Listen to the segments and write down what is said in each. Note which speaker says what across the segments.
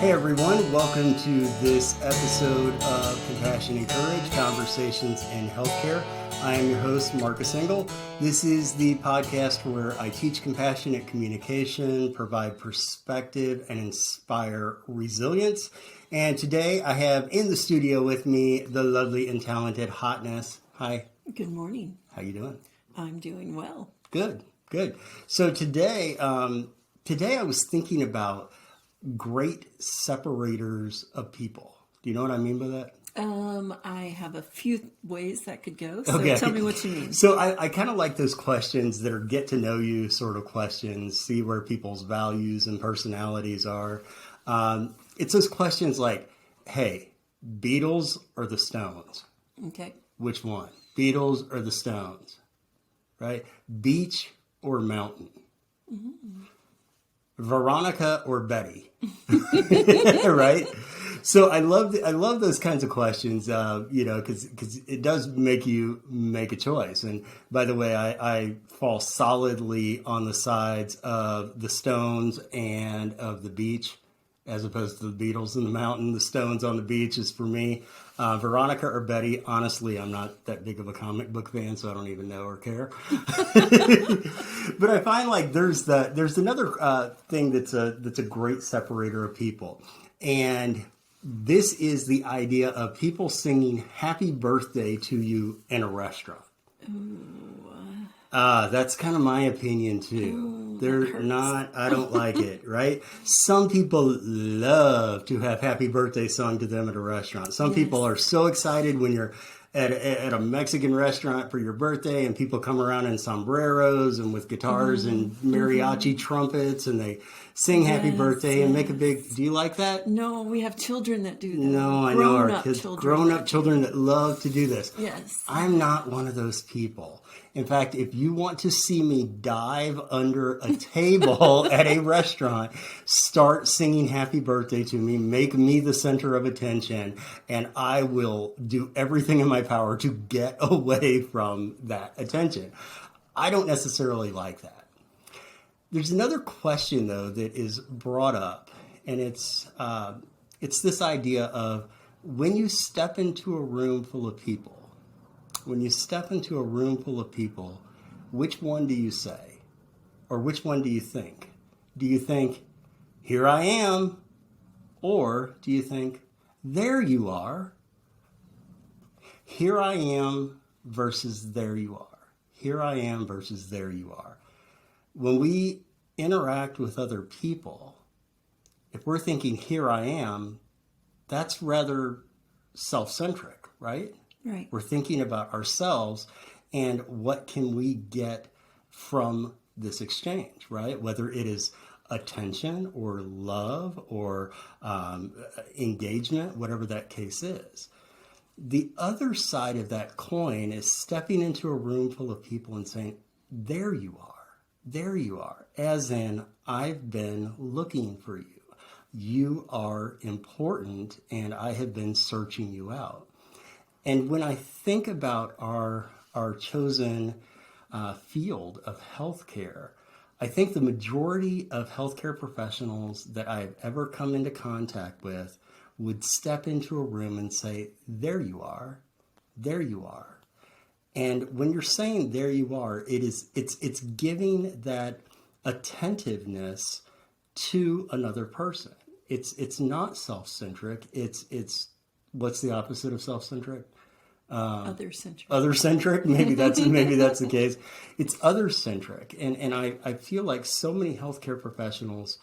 Speaker 1: Hey everyone, welcome to this episode of Compassion and Courage, Conversations in Healthcare. I am your host, Marcus Engel. This is the podcast where I teach compassionate communication, provide perspective, and inspire resilience. And today I have in the studio with me the lovely and talented Hotness. Hi.
Speaker 2: Good morning.
Speaker 1: How you doing?
Speaker 2: I'm doing well.
Speaker 1: Good. So today I was thinking about great separators of people. Do you know what I mean by that?
Speaker 2: I have a few ways that could go, so
Speaker 1: Okay.
Speaker 2: Tell me what you mean.
Speaker 1: So I kind of like those questions that are get to know you sort of questions, see where people's values and personalities are. It's those questions like, hey, Beatles or the Stones?
Speaker 2: Okay.
Speaker 1: Which one? Beatles or the Stones? Right? Beach or mountain? Mm-hmm. Veronica or Betty? Right? So I love those kinds of questions, because it does make you make a choice. And by the way, I fall solidly on the sides of the Stones and of the beach, as opposed to the Beatles and the mountain. The Stones on the beach is for me. Veronica or Betty, honestly, I'm not that big of a comic book fan, so I don't even know or care. But I find like there's another thing that's a great separator of people, and this is the idea of people singing "Happy Birthday" to you in a restaurant. That's kind of my opinion too. They're not, I don't like it, right? Some people love to have happy birthday sung to them at a restaurant. Some people are so excited when you're at a Mexican restaurant for your birthday and people come around in sombreros and with guitars and mariachi trumpets and they sing happy birthday and make a big, do you like that?
Speaker 2: No, we have children that do that.
Speaker 1: No, I know our kids, grown-up children that love to do this.
Speaker 2: Yes.
Speaker 1: I'm not one of those people. In fact, if you want to see me dive under a table at a restaurant, start singing happy birthday to me, make me the center of attention, and I will do everything in my power to get away from that attention. I don't necessarily like that. There's another question, though, that is brought up, and it's this idea of when you step into a room full of people, which one do you say? Or which one do you think? Do you think, here I am? Or do you think, there you are? Here I am versus there you are. Here I am versus there you are. When we interact with other people, if we're thinking, here I am, that's rather self-centric, right?
Speaker 2: Right.
Speaker 1: We're thinking about ourselves and what can we get from this exchange, right? Whether it is attention or love or engagement, whatever that case is. The other side of that coin is stepping into a room full of people and saying, there you are, as in, I've been looking for you. You are important and I have been searching you out. And when I think about our chosen field of healthcare, I think the majority of healthcare professionals that I've ever come into contact with would step into a room and say, there you are. And when you're saying there you are, it's giving that attentiveness to another person. It's not self-centric. It's what's the opposite of self-centric?
Speaker 2: Other-centric.
Speaker 1: Other-centric. Maybe that's the case. It's other-centric, and I feel like so many healthcare professionals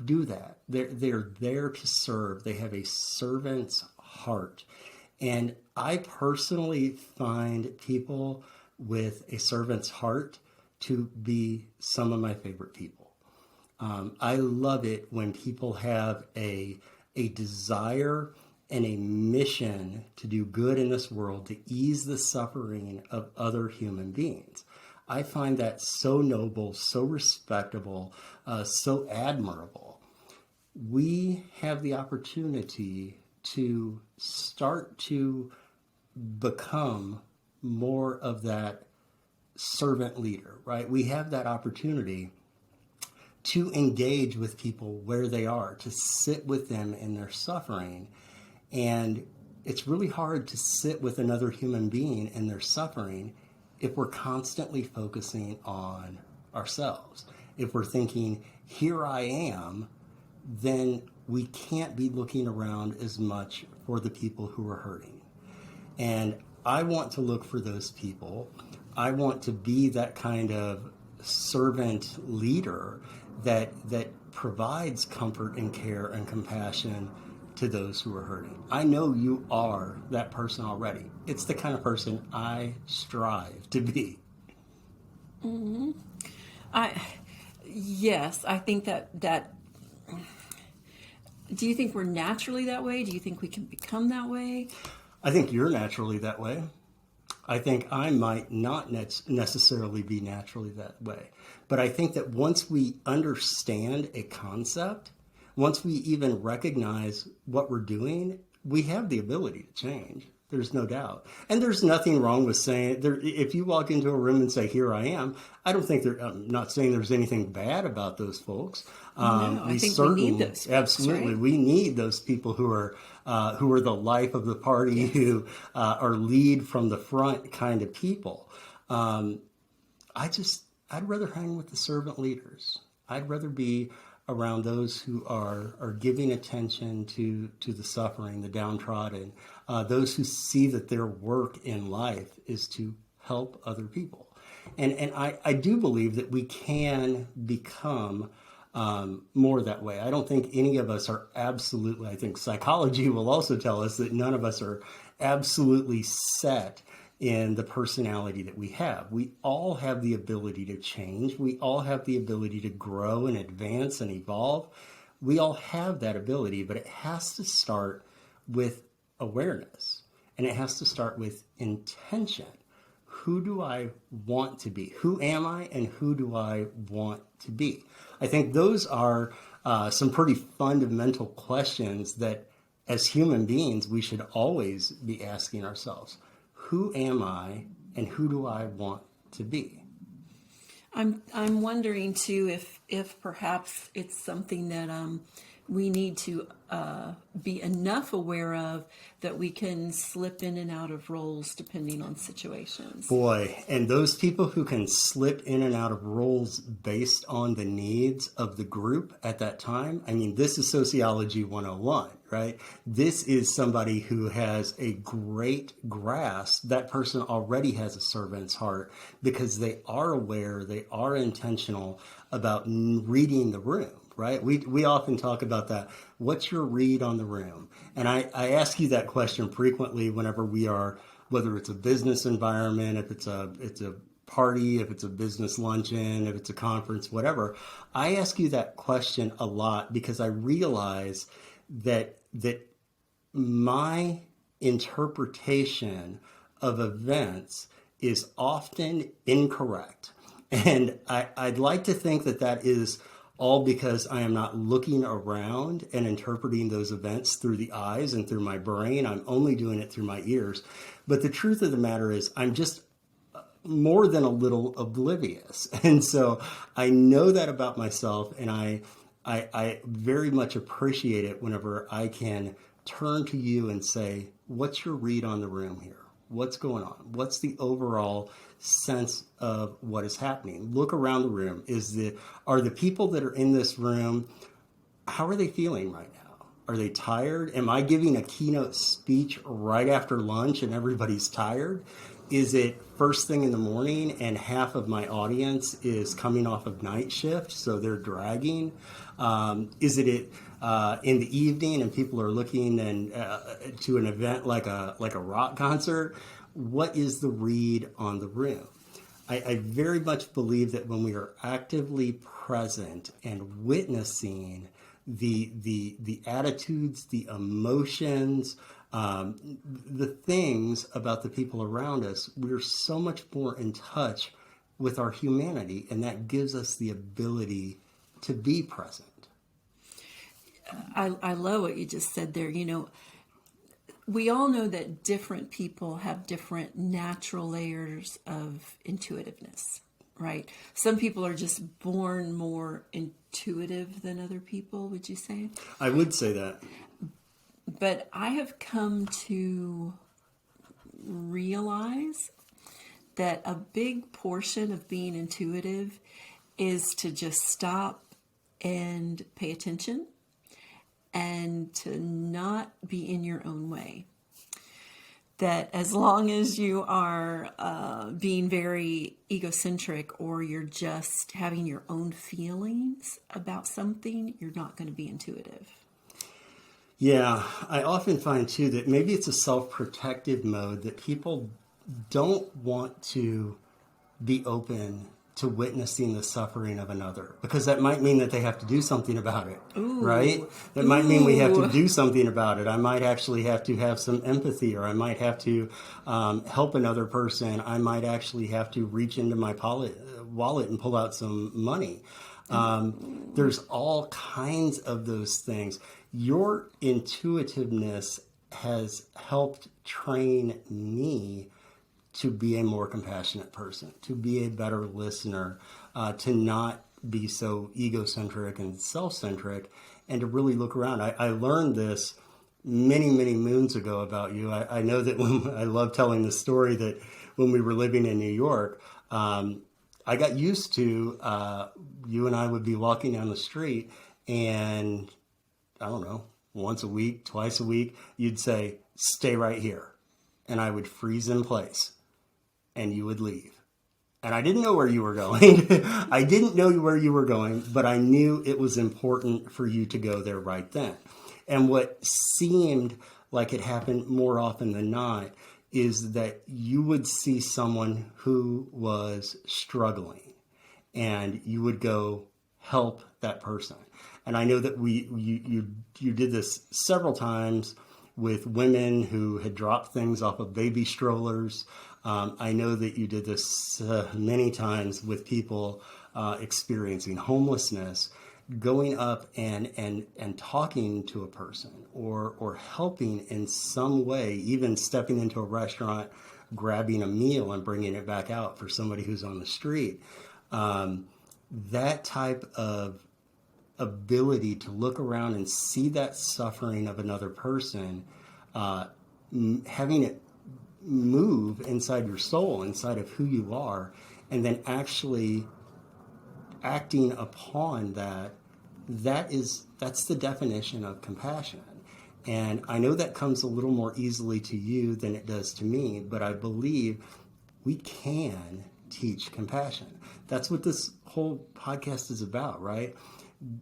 Speaker 1: do that. They're there to serve. They have a servant's heart, and I personally find people with a servant's heart to be some of my favorite people. I love it when people have a desire and a mission to do good in this world, to ease the suffering of other human beings. I find that so noble, so respectable, so admirable. We have the opportunity to start to become more of that servant leader, right? We have that opportunity to engage with people where they are, to sit with them in their suffering. And it's really hard to sit with another human being in their suffering if we're constantly focusing on ourselves. If we're thinking, here I am, then we can't be looking around as much for the people who are hurting. And I want to look for those people. I want to be that kind of servant leader that provides comfort and care and compassion to those who are hurting. I know you are that person already. It's the kind of person I strive to be.
Speaker 2: Yes, I think that. Do you think we're naturally that way? Do you think we can become that way?
Speaker 1: I think you're naturally that way. I think I might not necessarily be naturally that way. But I think that once we understand a concept, once we even recognize what we're doing, we have the ability to change. There's no doubt. And there's nothing wrong with saying, if you walk into a room and say, here I am, I don't think I'm not saying there's anything bad about those folks.
Speaker 2: No, I think we need those folks,
Speaker 1: absolutely,
Speaker 2: right?
Speaker 1: we need those people who are the life of the party,
Speaker 2: Yes.
Speaker 1: who are lead from the front kind of people. I'd rather hang with the servant leaders. I'd rather be around those who are giving attention to the suffering, the downtrodden, those who see that their work in life is to help other people. And I do believe that we can become more that way. I don't think any of us are absolutely, I think psychology will also tell us that none of us are absolutely set in the personality that we have. We all have the ability to change. We all have the ability to grow and advance and evolve. We all have that ability, but it has to start with awareness, and it has to start with intention. Who do I want to be? Who am I, and who do I want to be? I think those are some pretty fundamental questions that as human beings we should always be asking ourselves. Who am I, and who do I want to be?
Speaker 2: I'm wondering too if perhaps it's something that we need to be enough aware of that we can slip in and out of roles depending on situations.
Speaker 1: Boy, and those people who can slip in and out of roles based on the needs of the group at that time, I mean, this is Sociology 101, right? This is somebody who has a great grasp. That person already has a servant's heart because they are aware, they are intentional about reading the room. Right? We often talk about that. What's your read on the room? And I ask you that question frequently whenever we are, whether it's a business environment, if it's a party, if it's a business luncheon, if it's a conference, whatever. I ask you that question a lot because I realize that my interpretation of events is often incorrect. And I'd like to think that is all because I am not looking around and interpreting those events through the eyes and through my brain. I'm only doing it through my ears. But the truth of the matter is I'm just more than a little oblivious. And so I know that about myself, and I very much appreciate it whenever I can turn to you and say, what's your read on the room here? What's going on? What's the overall sense of what is happening? Look around the room. Are the people that are in this room, how are they feeling right now? Are they tired? Am I giving a keynote speech right after lunch and everybody's tired? Is it first thing in the morning and half of my audience is coming off of night shift, so they're dragging? Is it in the evening and people are looking to an event like a rock concert? What is the read on the room? I very much believe that when we are actively present and witnessing the attitudes, the emotions, the things about the people around us, we're so much more in touch with our humanity, and that gives us the ability to be present.
Speaker 2: I love what you just said there. You know, we all know that different people have different natural layers of intuitiveness. right. Some people are just born more intuitive than other people, would you say?
Speaker 1: I would say that.
Speaker 2: But I have come to realize that a big portion of being intuitive is to just stop and pay attention and to not be in your own way. That as long as you are being very egocentric or you're just having your own feelings about something, you're not going to be intuitive.
Speaker 1: Yeah, I often find too that maybe it's a self-protective mode that people don't want to be open to witnessing the suffering of another because that might mean that they have to do something about it, right? That might mean we have to do something about it. I might actually have to have some empathy, or I might have to help another person. I might actually have to reach into my wallet and pull out some money. There's all kinds of those things. Your intuitiveness has helped train me to be a more compassionate person, to be a better listener, to not be so egocentric and self-centric, and to really look around. I learned this many, many moons ago about you. I know that I love telling the story that when we were living in New York, I got used to you and I would be walking down the street, and I don't know, once a week, twice a week, you'd say, "Stay right here," and I would freeze in place. And you would leave. And I didn't know where you were going. I didn't know where you were going, but I knew it was important for you to go there right then. And what seemed like it happened more often than not is that you would see someone who was struggling and you would go help that person. And I know that you did this several times with women who had dropped things off of baby strollers. I know that you did this many times with people experiencing homelessness, going up and talking to a person or helping in some way, even stepping into a restaurant, grabbing a meal and bringing it back out for somebody who's on the street. That type of ability to look around and see that suffering of another person, having it move inside your soul, inside of who you are, and then actually acting upon that's the definition of compassion. And I know that comes a little more easily to you than it does to me, but I believe we can teach compassion. That's what this whole podcast is about, right?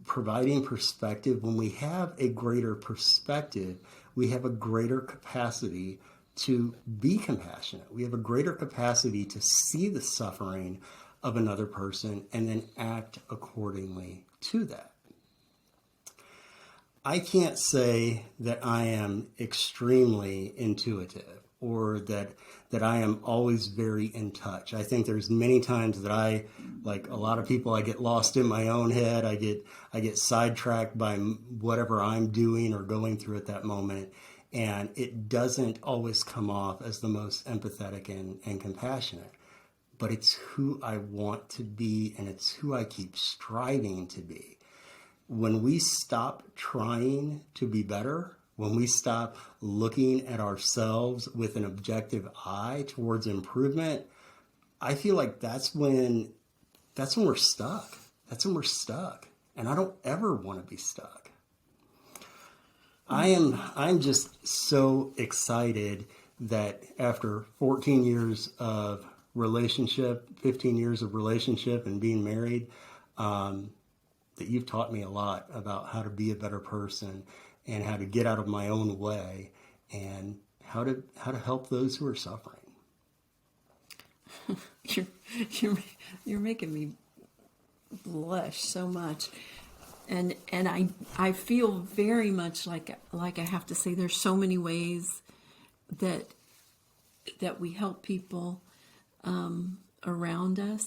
Speaker 1: Providing perspective. When we have a greater perspective, we have a greater capacity to be compassionate. We have a greater capacity to see the suffering of another person and then act accordingly to that. I can't say that I am extremely intuitive or that I am always very in touch. I think there's many times that I, like a lot of people, I get lost in my own head. I get sidetracked by whatever I'm doing or going through at that moment. And it doesn't always come off as the most empathetic and compassionate. But it's who I want to be, and it's who I keep striving to be. When we stop trying to be better, when we stop looking at ourselves with an objective eye towards improvement, I feel like that's when we're stuck. That's when we're stuck. And I don't ever want to be stuck. I'm just so excited that after 14 years of relationship, 15 years of relationship and being married, that you've taught me a lot about how to be a better person and how to get out of my own way and how to help those who are suffering.
Speaker 2: You're making me blush so much. And I feel very much like I have to say there's so many ways that we help people around us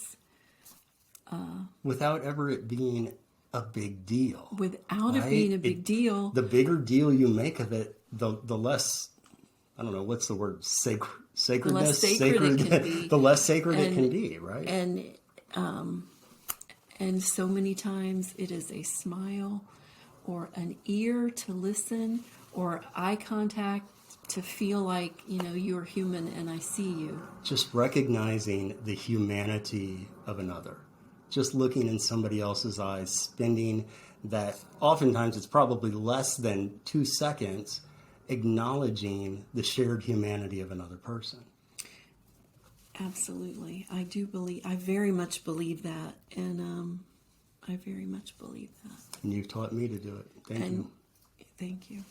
Speaker 1: without ever it being a big deal.
Speaker 2: Without it being a big deal.
Speaker 1: The bigger deal you make of it, the less, I don't know, what's the word, sacredness?
Speaker 2: The less sacred it can be.
Speaker 1: The less sacred it can be, right?
Speaker 2: And And so many times it is a smile or an ear to listen or eye contact to feel like, you're human and I see you.
Speaker 1: Just recognizing the humanity of another. Just looking in somebody else's eyes, spending that, oftentimes it's probably less than 2 seconds, acknowledging the shared humanity of another person.
Speaker 2: Absolutely. I very much believe that. And I very much believe that.
Speaker 1: And you've taught me to do it. Thank you.
Speaker 2: Thank you.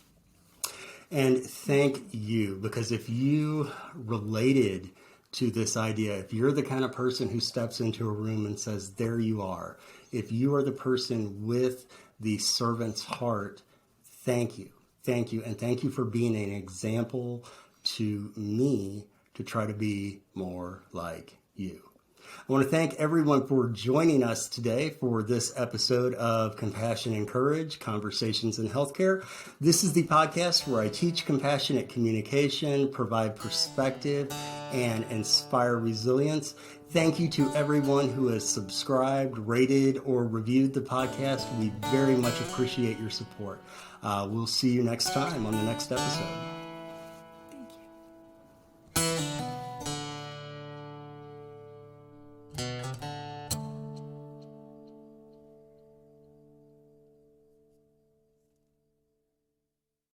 Speaker 1: And thank you, because if you related to this idea, if you're the kind of person who steps into a room and says, there you are, if you are the person with the servant's heart, thank you. Thank you. And thank you for being an example to me to try to be more like you. I want to thank everyone for joining us today for this episode of Compassion and Courage, Conversations in Healthcare. This is the podcast where I teach compassionate communication, provide perspective, and inspire resilience. Thank you to everyone who has subscribed, rated, or reviewed the podcast. We very much appreciate your support. We'll see you next time on the next episode.